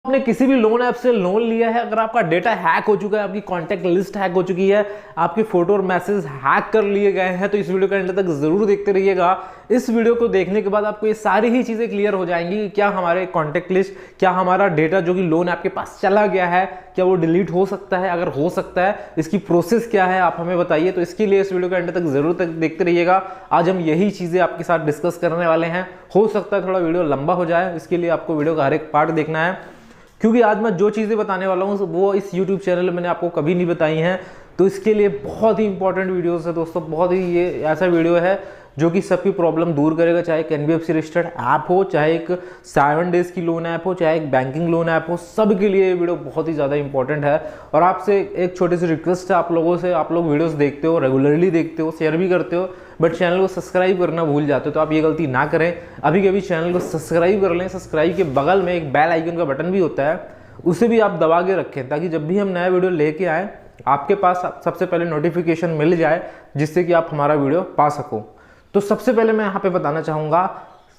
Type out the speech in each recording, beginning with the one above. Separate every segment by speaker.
Speaker 1: आपने किसी भी लोन ऐप से लोन लिया है, अगर आपका डेटा हैक हो चुका है, आपकी कॉन्टैक्ट लिस्ट हैक हो चुकी है, आपके फोटो और मैसेज हैक कर लिए गए हैं, तो इस वीडियो के एंड तक जरूर देखते रहिएगा। इस वीडियो को देखने के बाद आपको ये सारी ही चीजें क्लियर हो जाएंगी कि क्या हमारे कॉन्टैक्ट लिस्ट, क्या हमारा डेटा जो कि लोन ऐप के पास चला गया है, क्या वो डिलीट हो सकता है, अगर हो सकता है इसकी प्रोसेस क्या है आप हमें बताइए। तो इसके लिए इस वीडियो के एंड तक जरूर देखते रहिएगा। आज हम यही चीजें आपके साथ डिस्कस करने वाले हैं। हो सकता है थोड़ा वीडियो लंबा हो जाए, इसके लिए आपको वीडियो का हर एक पार्ट देखना है, क्योंकि आज मैं जो चीज़ें बताने वाला हूँ वो इस YouTube चैनल में मैंने आपको कभी नहीं बताई हैं। तो इसके लिए बहुत ही इंपॉर्टेंट वीडियोस है दोस्तों, बहुत ही ये ऐसा वीडियो है जो कि सबकी प्रॉब्लम दूर करेगा। चाहे एक NBFC रजिस्टर्ड ऐप हो, चाहे एक 7 डेज की लोन ऐप हो, चाहे एक बैंकिंग लोन ऐप हो, सब के लिए ये वीडियो बहुत ही ज़्यादा इंपॉर्टेंट है। और आपसे एक छोटी सी रिक्वेस्ट है आप लोगों से, आप लोग वीडियोस देखते हो, रेगुलरली देखते हो, शेयर भी करते हो, बट चैनल को सब्सक्राइब करना भूल जाते हो। तो आप ये गलती ना करें, अभी के अभी चैनल को सब्सक्राइब कर लें। सब्सक्राइब के बगल में एक बेल आइकन का बटन भी होता है, उसे भी आप दबा के रखें, ताकि जब भी हम नया वीडियो लेके आए आपके पास सबसे पहले नोटिफिकेशन मिल जाए, जिससे कि आप हमारा वीडियो पा सको। तो सबसे पहले मैं यहाँ पे बताना चाहूँगा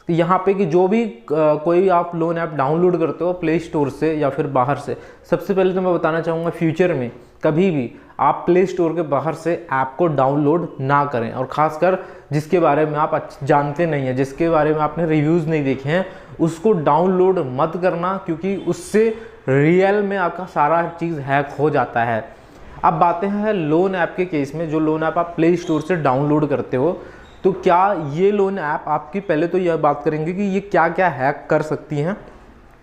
Speaker 1: यहाँ पे कि जो भी कोई आप लोन ऐप डाउनलोड करते हो प्ले स्टोर से या फिर बाहर से, सबसे पहले तो मैं बताना चाहूँगा फ्यूचर में कभी भी आप प्ले स्टोर के बाहर से ऐप को डाउनलोड ना करें। और ख़ासकर जिसके बारे में आप जानते नहीं हैं, जिसके बारे में आपने रिव्यूज़ नहीं देखे हैं, उसको डाउनलोड मत करना, क्योंकि उससे रियल में आपका सारा चीज़ हैक हो जाता है। अब बातें हैं लोन ऐप के केस में। जो लोन ऐप आप प्ले स्टोर से डाउनलोड करते हो, तो क्या ये लोन ऐप आपकी, पहले तो यह बात करेंगे कि ये क्या क्या हैक कर सकती हैं,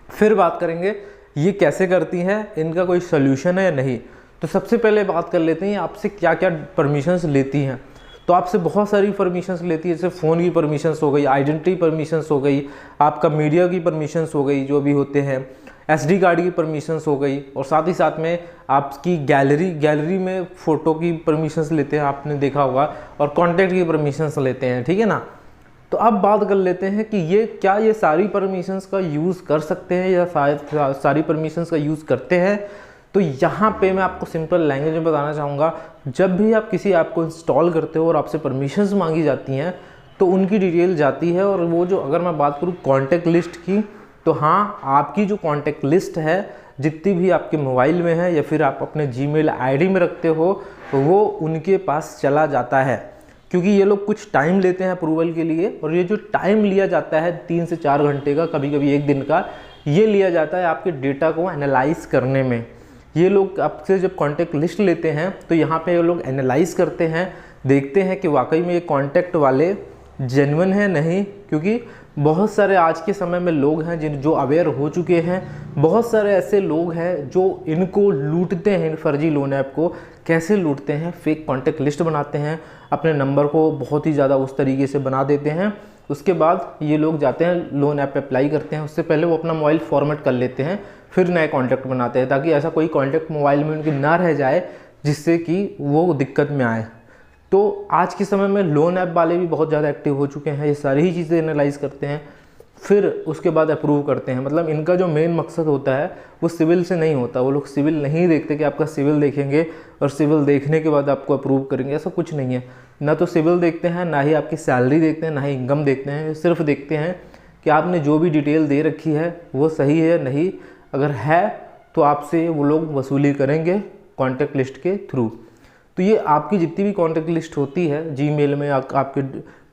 Speaker 1: फिर बात करेंगे ये कैसे करती हैं, इनका कोई सोल्यूशन है या नहीं। तो सबसे पहले बात कर लेते हैं आपसे क्या क्या परमिशंस लेती हैं। तो आपसे बहुत सारी परमिशंस लेती है, जैसे फ़ोन की परमिशंस हो गई, आइडेंटिटी परमिशंस हो गई, आपका मीडिया की परमिशंस हो गई जो भी होते हैं, SD कार्ड की परमिशंस हो गई, और साथ ही साथ में आपकी गैलरी में फ़ोटो की परमिशंस लेते हैं, आपने देखा होगा, और कॉन्टैक्ट की परमिशंस लेते हैं, ठीक है ना। तो अब बात कर लेते हैं कि ये सारी परमिशंस का यूज़ कर सकते हैं या सारी परमिशंस का यूज़ करते हैं। तो यहाँ पे मैं आपको सिंपल लैंग्वेज में बताना चाहूँगा, जब भी आप किसी ऐप को इंस्टॉल करते हो और आपसे परमिशंस मांगी जाती हैं, तो उनकी डिटेल जाती है। और वो जो, अगर मैं बात करूँ कॉन्टैक्ट लिस्ट की, तो हाँ, आपकी जो कॉन्टैक्ट लिस्ट है जितनी भी आपके मोबाइल में है या फिर आप अपने Gmail ID में रखते हो, तो वो उनके पास चला जाता है। क्योंकि ये लोग कुछ टाइम लेते हैं अप्रूवल के लिए, और ये जो टाइम लिया जाता है 3 से 4 घंटे का, कभी कभी 1 दिन का, ये लिया जाता है आपके डेटा को एनालाइज करने में। ये लोग आपसे जब कॉन्टैक्ट लिस्ट लेते हैं, तो यहाँ पे ये लोग एनालाइज करते हैं, देखते हैं कि वाकई में ये कॉन्टैक्ट वाले जेन्युइन है नहीं। क्योंकि बहुत सारे आज के समय में लोग हैं जो अवेयर हो चुके हैं, बहुत सारे ऐसे लोग हैं जो इनको लूटते हैं, फर्जी लोन ऐप को कैसे लूटते हैं, फेक कॉन्टैक्ट लिस्ट बनाते हैं, अपने नंबर को बहुत ही ज़्यादा उस तरीके से बना देते हैं। उसके बाद ये लोग जाते हैं लोन ऐप पे अप्लाई करते हैं, उससे पहले वो अपना मोबाइल फॉर्मेट कर लेते हैं, फिर नए कॉन्टैक्ट बनाते हैं, ताकि ऐसा कोई कॉन्टैक्ट मोबाइल में उनके ना रह जाए जिससे कि वो दिक्कत में आए। तो आज के समय में लोन ऐप वाले भी बहुत ज़्यादा एक्टिव हो चुके हैं, ये सारी ही चीज़ें एनालाइज करते हैं, फिर उसके बाद अप्रूव करते हैं। मतलब इनका जो मेन मकसद होता है वो सिविल से नहीं होता। वो लोग सिविल नहीं देखते कि आपका सिविल देखेंगे और सिविल देखने के बाद आपको अप्रूव करेंगे, ऐसा कुछ नहीं है। ना तो सिविल देखते हैं, ना ही आपकी सैलरी देखते हैं, ना ही इनकम देखते हैं। सिर्फ देखते हैं कि आपने जो भी डिटेल दे रखी है वो सही है नहीं, अगर है तो आपसे वो लोग वसूली करेंगे कॉन्टैक्ट लिस्ट के थ्रू। तो ये आपकी जितनी भी कॉन्टैक्ट लिस्ट होती है Gmail में, आपके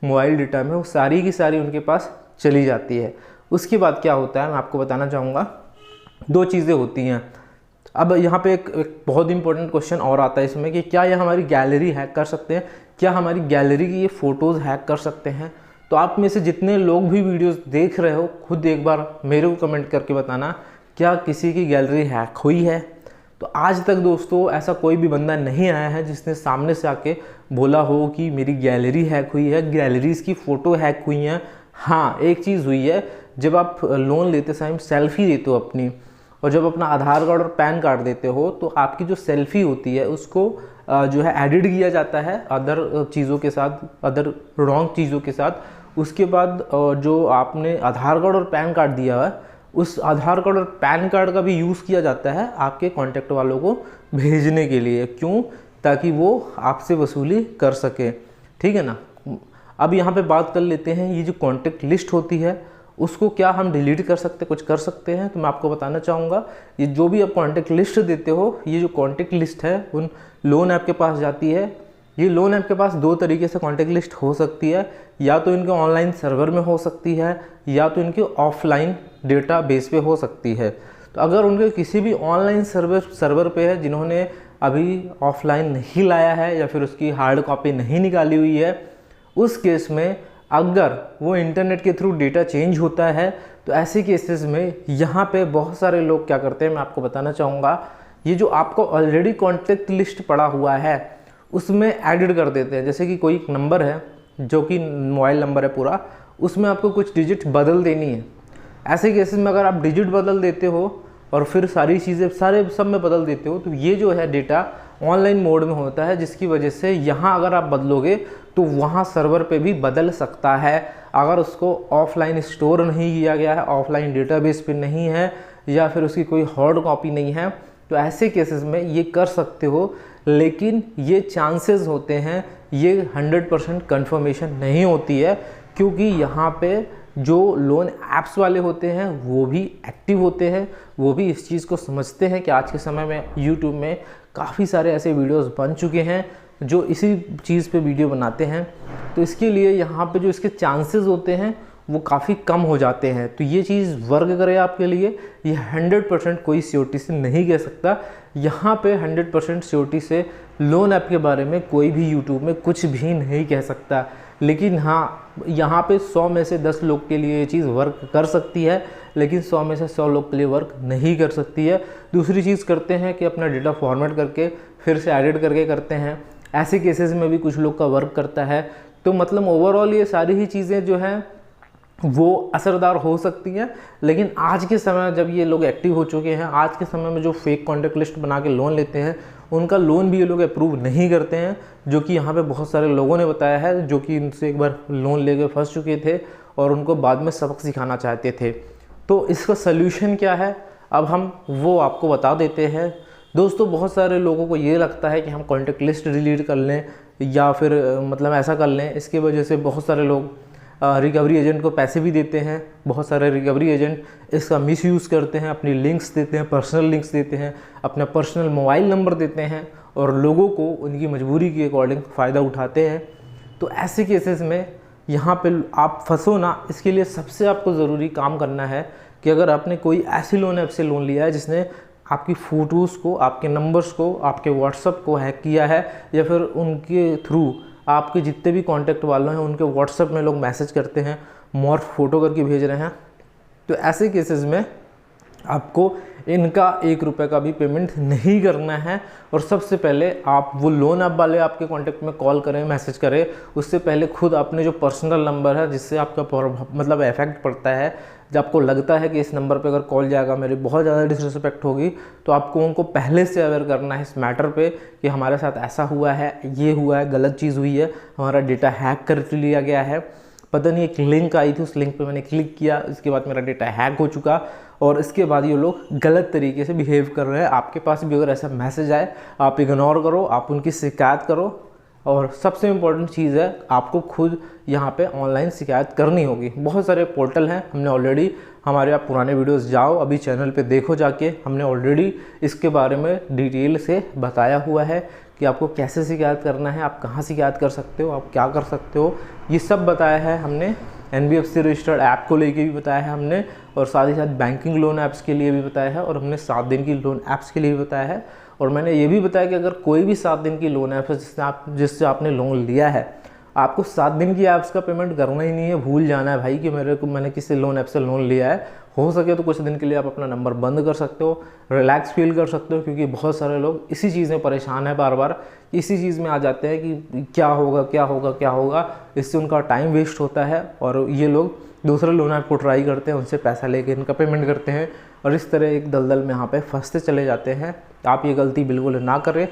Speaker 1: मोबाइल डेटा में, वो सारी की सारी उनके पास चली जाती है। उसके बाद क्या होता है मैं आपको बताना चाहूँगा। 2 चीज़ें होती हैं। अब यहाँ पे एक बहुत इंपॉर्टेंट क्वेश्चन और आता है इसमें कि क्या ये हमारी गैलरी हैक कर सकते हैं, क्या हमारी गैलरी की ये फ़ोटोज़ हैक कर सकते हैं। तो आप में से जितने लोग भी वीडियोज़ देख रहे हो, खुद एक बार मेरे को कमेंट करके बताना, क्या किसी की गैलरी हैक हुई है। तो आज तक दोस्तों ऐसा कोई भी बंदा नहीं आया है जिसने सामने से आके बोला हो कि मेरी गैलरी हैक हुई है, गैलरीज़ की फ़ोटो हैक हुई हैं। हाँ, एक चीज़ हुई है, जब आप लोन लेते समय सेल्फ़ी देते हो अपनी, और जब अपना आधार कार्ड और पैन कार्ड देते हो, तो आपकी जो सेल्फ़ी होती है उसको जो है एडिट किया जाता है अदर चीज़ों के साथ, अदर रॉन्ग चीज़ों के साथ। उसके बाद जो आपने आधार कार्ड और पैन कार्ड दिया है, उस आधार कार्ड और पैन कार्ड का भी यूज़ किया जाता है आपके कॉन्टैक्ट वालों को भेजने के लिए। क्यों? ताकि वो आपसे वसूली कर सके, ठीक है ना। अब यहाँ पे बात कर लेते हैं, ये जो कॉन्टैक्ट लिस्ट होती है उसको क्या हम डिलीट कर सकते, कुछ कर सकते हैं? तो मैं आपको बताना चाहूँगा, ये जो भी आप कॉन्टैक्ट लिस्ट देते हो, ये जो कॉन्टैक्ट लिस्ट है उन लोन ऐप के पास जाती है। ये लोन ऐप के पास दो तरीके से कॉन्टैक्ट लिस्ट हो सकती है, या तो इनके ऑनलाइन सर्वर में हो सकती है, या तो इनके ऑफलाइन डेटा बेस पे हो सकती है। तो अगर उनके किसी भी ऑनलाइन सर्वर पे है जिन्होंने अभी ऑफलाइन नहीं लाया है या फिर उसकी हार्ड कॉपी नहीं निकाली हुई है, उस केस में अगर वो इंटरनेट के थ्रू डेटा चेंज होता है तो ऐसे केसेस में यहाँ पे बहुत सारे लोग क्या करते हैं, मैं आपको बताना चाहूँगा, ये जो आपको ऑलरेडी कॉन्टैक्ट लिस्ट पड़ा हुआ है उसमें एडिट कर देते हैं। जैसे कि कोई एक नंबर है जो कि मोबाइल नंबर है पूरा, उसमें आपको कुछ डिजिट बदल देनी है। ऐसे केसेस में अगर आप डिजिट बदल देते हो और फिर सारी चीज़ें सारे सब में बदल देते हो, तो ये जो है डेटा ऑनलाइन मोड में होता है, जिसकी वजह से यहाँ अगर आप बदलोगे तो वहाँ सर्वर पे भी बदल सकता है। अगर उसको ऑफलाइन स्टोर नहीं किया गया है, ऑफलाइन डेटाबेस पे नहीं है, या फिर उसकी कोई हार्ड कॉपी नहीं है, तो ऐसे केसेस में ये कर सकते हो। लेकिन ये चांसेस होते हैं, ये 100% कन्फर्मेशन नहीं होती है, क्योंकि यहाँ पे जो लोन ऐप्स वाले होते हैं वो भी एक्टिव होते हैं, वो भी इस चीज़ को समझते हैं कि आज के समय में यूट्यूब में काफ़ी सारे ऐसे वीडियोस बन चुके हैं जो इसी चीज़ पे वीडियो बनाते हैं। तो इसके लिए यहाँ पे जो इसके चांसेस होते हैं वो काफ़ी कम हो जाते हैं। तो ये चीज़ वर्क करे आपके लिए, ये 100% कोई श्योरिटी से नहीं कह सकता। यहाँ पे 100% श्योरिटी से लोन ऐप के बारे में कोई भी यूट्यूब में कुछ भी नहीं कह सकता। लेकिन हाँ, यहाँ पे 100 में से 10 लोग के लिए ये चीज़ वर्क कर सकती है, लेकिन 100 में से 100 लोग के लिए वर्क नहीं कर सकती है। दूसरी चीज़ करते हैं कि अपना डेटा फॉर्मेट करके फिर से एडिट करके करते हैं। ऐसे केसेस में भी कुछ लोग का वर्क करता है। तो मतलब ओवरऑल ये सारी ही चीज़ें जो हैं वो असरदार हो सकती हैं। लेकिन आज के समय जब ये लोग एक्टिव हो चुके हैं, आज के समय में जो फेक कॉन्टैक्ट लिस्ट बना के लोन लेते हैं उनका लोन भी ये लोग अप्रूव नहीं करते हैं, जो कि यहाँ पे बहुत सारे लोगों ने बताया है, जो कि इनसे एक बार लोन लेके फंस चुके थे और उनको बाद में सबक सिखाना चाहते थे। तो इसका सल्यूशन क्या है, अब हम वो आपको बता देते हैं। दोस्तों, बहुत सारे लोगों को ये लगता है कि हम कॉन्टैक्ट लिस्ट डिलीट कर लें या फिर मतलब ऐसा कर लें। इसकी वजह से बहुत सारे लोग रिकवरी एजेंट को पैसे भी देते हैं। बहुत सारे रिकवरी एजेंट इसका मिसयूज़ करते हैं, अपनी लिंक्स देते हैं, पर्सनल लिंक्स देते हैं, अपना पर्सनल मोबाइल नंबर देते हैं और लोगों को उनकी मजबूरी के अकॉर्डिंग फ़ायदा उठाते हैं। तो ऐसे केसेस में यहाँ पे आप फंसो ना। इसके लिए सबसे आपको ज़रूरी काम करना है कि अगर आपने कोई ऐसी लोन ऐप से लोन लिया है जिसने आपकी फ़ोटोज़ को, आपके नंबर्स को, आपके व्हाट्सएप को हैक किया है, या फिर उनके थ्रू आपके जितने भी कांटेक्ट वाले हैं उनके व्हाट्सएप में लोग मैसेज करते हैं, मॉर्फ फोटो करके भेज रहे हैं, तो ऐसे केसेस में आपको इनका 1 रुपये का भी पेमेंट नहीं करना है। और सबसे पहले आप वो लोन ऐप वाले आपके कांटेक्ट में कॉल करें, मैसेज करें, उससे पहले खुद अपने जो पर्सनल नंबर है जिससे आपका मतलब इफेक्ट पड़ता है, जब आपको लगता है कि इस नंबर पे अगर कॉल जाएगा मेरी बहुत ज़्यादा डिसरिस्पेक्ट होगी, तो आपको उनको पहले से अवेयर करना है इस मैटर पे कि हमारे साथ ऐसा हुआ है, ये हुआ है, गलत चीज़ हुई है, हमारा डेटा हैक कर लिया गया है, पता नहीं एक लिंक आई थी, उस लिंक पे मैंने क्लिक किया, इसके बाद मेरा डेटा हैक हो चुका और इसके बाद ये लोग गलत तरीके से बिहेव कर रहे हैं। आपके पास भी अगर ऐसा मैसेज आए आप इग्नोर करो, आप उनकी शिकायत करो। और सबसे इम्पोर्टेंट चीज़ है, आपको खुद यहाँ पे ऑनलाइन शिकायत करनी होगी। बहुत सारे पोर्टल हैं, हमने ऑलरेडी, हमारे आप पुराने वीडियोस जाओ, अभी चैनल पे देखो जाके, हमने ऑलरेडी इसके बारे में डिटेल से बताया हुआ है कि आपको कैसे शिकायत करना है, आप कहाँ शिकायत कर सकते हो, आप क्या कर सकते हो, ये सब बताया है हमने। NBFC रजिस्टर्ड ऐप को लेके भी बताया है हमने, और साथ ही साथ बैंकिंग लोन ऐप्स के लिए भी बताया है, और हमने 7 दिन की लोन ऐप्स के लिए भी बताया है। और मैंने ये भी बताया कि अगर कोई भी 7 दिन की लोन ऐप है जिससे आपने लोन लिया है, आपको 7 दिन की ऐप्स का पेमेंट करना ही नहीं है, भूल जाना है भाई कि मैंने किसी लोन ऐप से लोन लिया है। हो सके तो कुछ दिन के लिए आप अपना नंबर बंद कर सकते हो, रिलैक्स फील कर सकते हो, क्योंकि बहुत सारे लोग इसी चीज़ में परेशान है, बार बार इसी चीज़ में आ जाते हैं कि क्या होगा क्या होगा क्या होगा। इससे उनका टाइम वेस्ट होता है और ये लोग दूसरे लोन ऐप को ट्राई करते हैं, उनसे पैसा लेके इनका पेमेंट करते हैं और इस तरह एक दलदल में यहाँ पे फंसते चले जाते हैं। आप ये गलती बिल्कुल ना करें।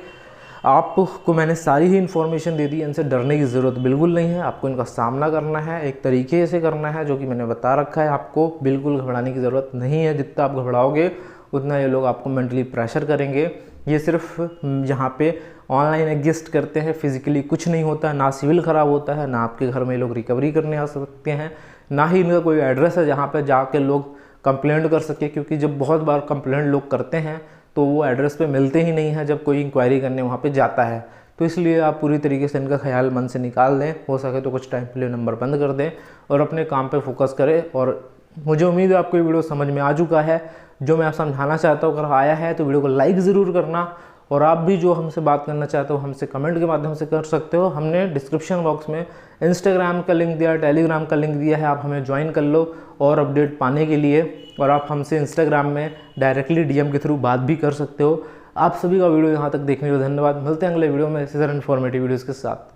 Speaker 1: आपको मैंने सारी ही इन्फॉर्मेशन दे दी, इनसे डरने की ज़रूरत बिल्कुल नहीं है। आपको इनका सामना करना है, एक तरीके से करना है जो कि मैंने बता रखा है। आपको बिल्कुल घबराने की ज़रूरत नहीं है। जितना आप घबराओगे उतना ये लोग आपको मेंटली प्रेशर करेंगे। ये सिर्फ यहाँ पे ऑनलाइन एग्जिस्ट करते हैं, फिजिकली कुछ नहीं होता, ना सिविल ख़राब होता है, ना आपके घर में लोग रिकवरी करने आ सकते हैं। ना ही इनका कोई एड्रेस है जहाँ पे जाके लोग कंप्लेंट कर सके, क्योंकि जब बहुत बार कंप्लेंट लोग करते हैं तो वो एड्रेस पे मिलते ही नहीं है जब कोई इंक्वायरी करने वहाँ पे जाता है। तो इसलिए आप पूरी तरीके से इनका ख्याल मन से निकाल दें, हो सके तो कुछ टाइम के लिए नंबर बंद कर दें और अपने काम पे फोकस करें। और मुझे उम्मीद है आपको ये वीडियो समझ में आ चुका है। जो मैं आप समझाना चाहता हूँ अगर आया है तो वीडियो को लाइक ज़रूर करना, और आप भी जो हमसे बात करना चाहते हो हमसे कमेंट के माध्यम से कर सकते हो। हमने डिस्क्रिप्शन बॉक्स में इंस्टाग्राम का लिंक दिया, टेलीग्राम का लिंक दिया है, आप हमें ज्वाइन कर लो और अपडेट पाने के लिए। और आप हमसे इंस्टाग्राम में डायरेक्टली डीएम के थ्रू बात भी कर सकते हो। आप सभी का वीडियो यहाँ तक देखने के लिए धन्यवाद। मिलते हैं अगले वीडियो में इसी तरह इन्फॉर्मेटिव वीडियोज़ के साथ।